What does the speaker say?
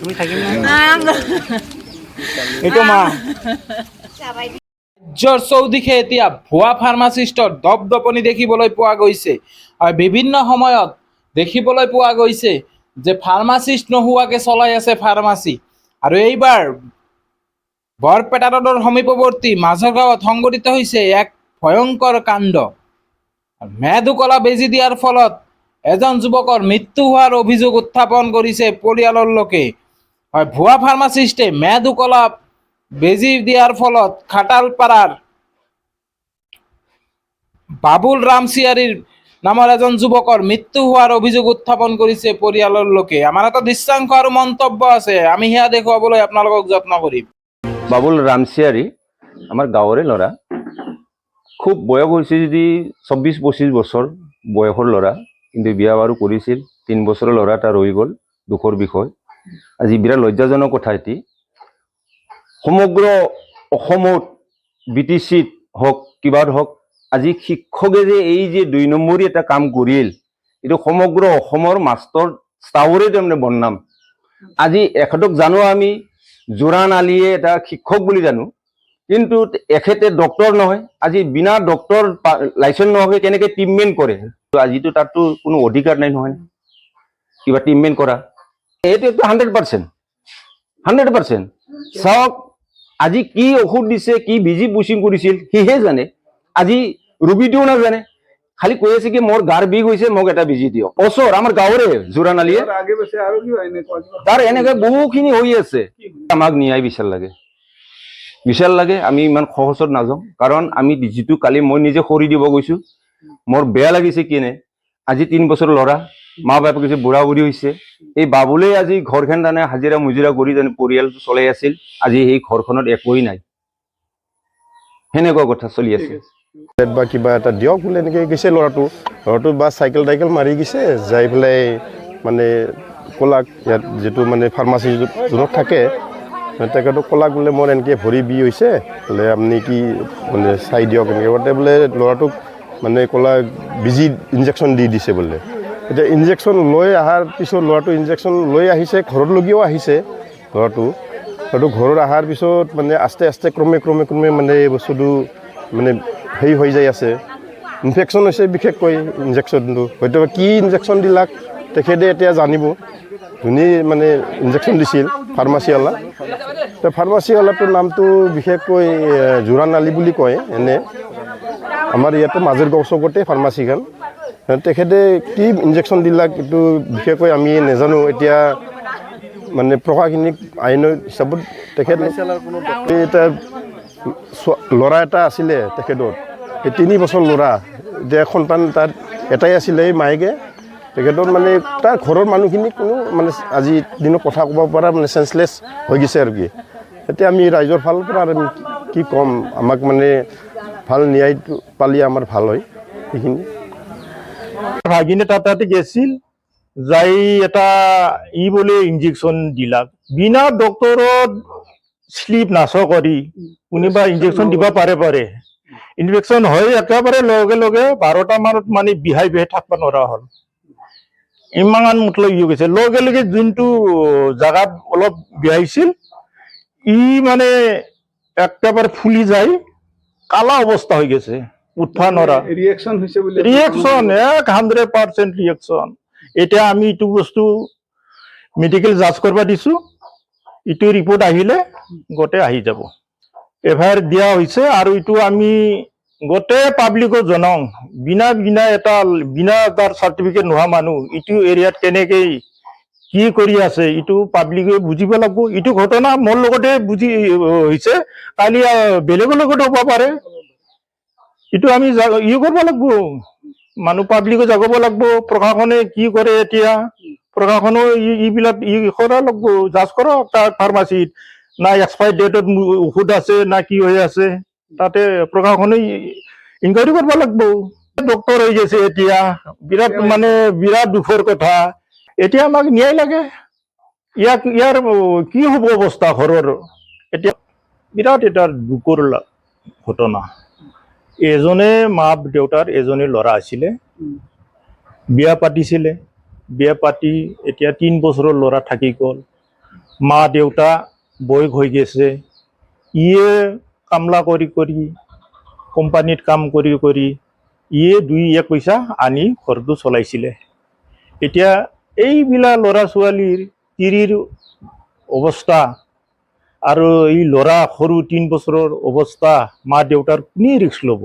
তুমি থাকিম এইটো মা চৌদিশে এতিয়া ভুৱা ফাৰ্মাচিষ্টৰ দপদপনি দেখিবলৈ পোৱা গৈছে আৰু বিভিন্ন সময়ত দেখিবলৈ পোৱা গৈছে যে ফাৰ্মাচিষ্ট নোহোৱাকে চলাই আছে ফাৰ্মাচী আৰু এইবাৰ বৰপেটা ৰোডৰ সমীপৱৰ্তী মাঝগাঁৱত সংঘটিত হৈছে এক ভয়ংকৰ কাণ্ড। মেদুকলা বেজি দিয়াৰ ফলত এজন যুৱকৰ মৃত্যু হোৱাৰ অভিযোগ উত্থাপন কৰিছে পৰিয়ালৰ লোকে। হয়, ভুৱা ফাৰ্মাচিষ্টে মেদুকলা বেজি দিয়াৰ ফলত খাটালপাৰাৰ বাবুল ৰামচিয়াৰীৰ নামৰ এজন যুৱকৰ মৃত্যু হোৱাৰ অভিযোগ উত্থাপন কৰিছে পৰিয়ালৰ লোকে। আমাৰ এটা দৃশ্যাংশ আৰু মন্তব্য আছে, আমি সেয়া দেখুৱাবলৈ আপোনালোকক যত্ন কৰিম। বাবুল ৰামচিয়াৰী আমাৰ গাঁৱৰে ল'ৰা, খুব বয়স হৈছে যদি 24-25 বছৰ বয়সৰ ল'ৰা, কিন্তু বিয়া বাৰু কৰিছিল। 3 বছৰৰ ল'ৰা এটা ৰৈ গ'ল, দুখৰ বিষয়। আজি বিৰাট লজ্জাজনক কথা এটি, সমগ্ৰ অসমত BTCত হওক কিবাত হওক আজি শিক্ষকে যে এই যে 2 নম্বৰী এটা কাম কৰিল, এইটো সমগ্ৰ অসমৰ মাষ্টৰ ষ্টাফৰে তাৰমানে বদনাম। আজি এখেতক জানো আমি জোৰাণ আলীয়ে এটা শিক্ষক বুলি জানো, কিন্তু এখেতে ডক্টৰ নহয়। আজি বিনা ডক্টৰ লাইচেন্স নোহোৱাকৈ কেনেকৈ ট্ৰিটমেণ্ট কৰে? আজিতো তাততো কোনো অধিকাৰ নাই নহয় কিবা ট্ৰিটমেণ্ট কৰা। এইটো 100% চাওক, আজি কি ঔষধ দিছে, কি বিজি পুচিং কৰিছিল সিহে জানে, আজি ৰোগীটোও নাজানে। খালি কৈ আছে কি মোৰ গাৰ বিষ হৈছে, মোক এটা বিজি দিয়ক। ওচৰ আমাৰ গাঁৱৰে জোৰাণ আলীয়ে তাৰ এনেকে বহুখিনি হৈ আছে। আমাক ন্যায় বিচাৰ লাগে। আমি ইমান সহজত নাযাওঁ, কাৰণ আমি যিটো কালি মই নিজে খৰি দিব গৈছো, মোৰ বেয়া লাগিছে। কিনে আজি 3 বছৰ ল'ৰা, মা বাপে কৈছে বুঢ়া বুঢ়ী হৈছে। এই বাবুলে আজি ঘৰখন জানে হাজিৰা মুজিৰা কৰি জানে পৰিয়ালটো চলাই আছিল, আজি সেই ঘৰখনত একোৱেই নাই। সেনেকুৱা কথা চলি আছে। বা কিবা এটা দিয়ক বোলে এনেকৈ গৈছে ল'ৰাটো বা চাইকেল টাইকেল মাৰি গৈছে, যাই পেলাই মানে ক'লাক ইয়াত যিটো মানে ফাৰ্মাচী যোনত থাকে তেখেতক ক'লাক বোলে মোৰ এনেকৈ ভৰি বিষ হৈছে, বোলে আপুনি কি মানে চাই দিয়ক। এনেকৈ কওঁতে বোলে ল'ৰাটোক মানে ক'লাক বিজি ইনজেকশ্যন দি দিছে বোলে। এতিয়া ইনজেকশ্যন লৈ অহাৰ পিছত ল'ৰাটো ইনজেকশ্যন লৈ আহিছে, ঘৰলৈকেও আহিছে ল'ৰাটো ঘৰত অহাৰ পিছত মানে আস্তে আস্তে ক্ৰমে মানে বস্তুটো মানে হেৰি হৈ যাই আছে, ইনফেকশ্যন হৈছে বিশেষকৈ ইনজেকশ্যনটো। হয়তো কি ইনজেকশ্যন দিলাক তেখেতে এতিয়া জানিব, যোনে মানে ইনজেকশ্যন দিছিল ফাৰ্মাচীৱালা। তো ফাৰ্মাচীৱালাটোৰ নামটো বিশেষকৈ জোৰাণ আলী বুলি কয়। এনে আমাৰ ইয়াতে মাজৰগাঁও চকতে ফাৰ্মাচীখন। তেখেতে কি ইনজেকশ্যন দিলাক এইটো বিশেষকৈ আমি নাজানো। এতিয়া মানে প্ৰশাসনিক আইনৰ হিচাপত তেখেত এটা ল'ৰা এটা আছিলে তেখেতৰ, এই 3 বছৰ ল'ৰা, এতিয়া সন্তান তাত এটাই আছিলে, এই মায়েকে। তেখেতৰ মানে তাৰ ঘৰৰ মানুহখিনি কোনো মানে আজিৰ দিনত কথা ক'ব পৰা মানে চেঞ্চলেছ হৈ গৈছে আৰু কি। এতিয়া আমি ৰাইজৰ ফালৰ পৰা আৰু কি ক'ম, আমাক মানে ভাল ন্যায়টো পালে আমাৰ ভাল হয়। সেইখিনি ভাগিনে তাতে গেছিল, যাই এটা বোলে ইনজেকশ্যন দিলাক বিনা ডক্টৰত স্লিপ নাচ কৰি কোনোবা ইনজেকশ্যন দিব পাৰে। ইনফেকশ্যন হৈ একেবাৰে লগে 12টা মানত মানে বিহাই থাকিব নোৱাৰা হ'ল। ইমান মতলব গৈছে, লগে যোনটো জাগাত অলপ বিহাইছিল মানে একেবাৰে ফুলি যায়, কালা অৱস্থা হৈ গৈছে, উঠবা নোৱাৰা। Reaction 100% reaction. এতিয়া আমি এইটো বস্তু মেডিকেল জাজ কৰিব দিছো, ইটো ৰিপৰ্ট আহিলে গোটেই আহি যাব। এফআইআৰ দিয়া হৈছে আৰু এইটো আমি গোটেই পাব্লিকক জনাওঁ। বিনা তাৰ চাৰ্টিফিকেট নোহোৱা মানুহ ইটো এৰিয়াত কেনেকৈ কি কৰি আছে এইটো পাব্লিকে বুজিব লাগিব। এইটো ঘটনা মোৰ লগতে হৈছে, কালি বেলেগৰ লগতো হ'ব পাৰে। এইটো আমি কৰিব লাগিব, মানুহ পাব্লিকে জাগব লাগিব। প্ৰশাসনে কি কৰে, এতিয়া প্ৰশাসনেও এইবিলাক কৰা লাগিব, জাজ কৰক তাৰ ফাৰ্মাচীত না এক্সপায়াৰ ডেটত ঔষধ আছে না কি হৈ আছে, তাতে প্ৰশাসনে ইনকুৱাৰী কৰিব লাগিব। ডক্টৰ হৈ গৈছে এতিয়া, বিৰাট দুখৰ কথা। এতিয়া আমাক ন্যায় লাগে। ইয়াৰ কি হ'ব অৱস্থা ঘৰৰ? এতিয়া বিৰাট এটা দুখৰ ঘটনা। এজনে মা দেউতাৰ এজনে ল'ৰা আছিলে, বিয়া পাতিছিলে, বিয়া পাতি এতিয়া 3 বছৰৰ ল'ৰা থাকি গ'ল। মা দেউতা বয়স হৈ গৈছে। ইয়ে কামলা কৰি কৰি কোম্পানীত কাম কৰি কৰি ইয়ে 2-1 পইচা আনি ঘৰটো চলাইছিলে। এতিয়া এইবিলাক ল'ৰা ছোৱালীৰ তিৰিৰ অৱস্থা আৰু এই ল'ৰা সৰু 3 বছৰৰ অৱস্থা, মা দেউতাৰ কোনে ৰিস্ক ল'ব?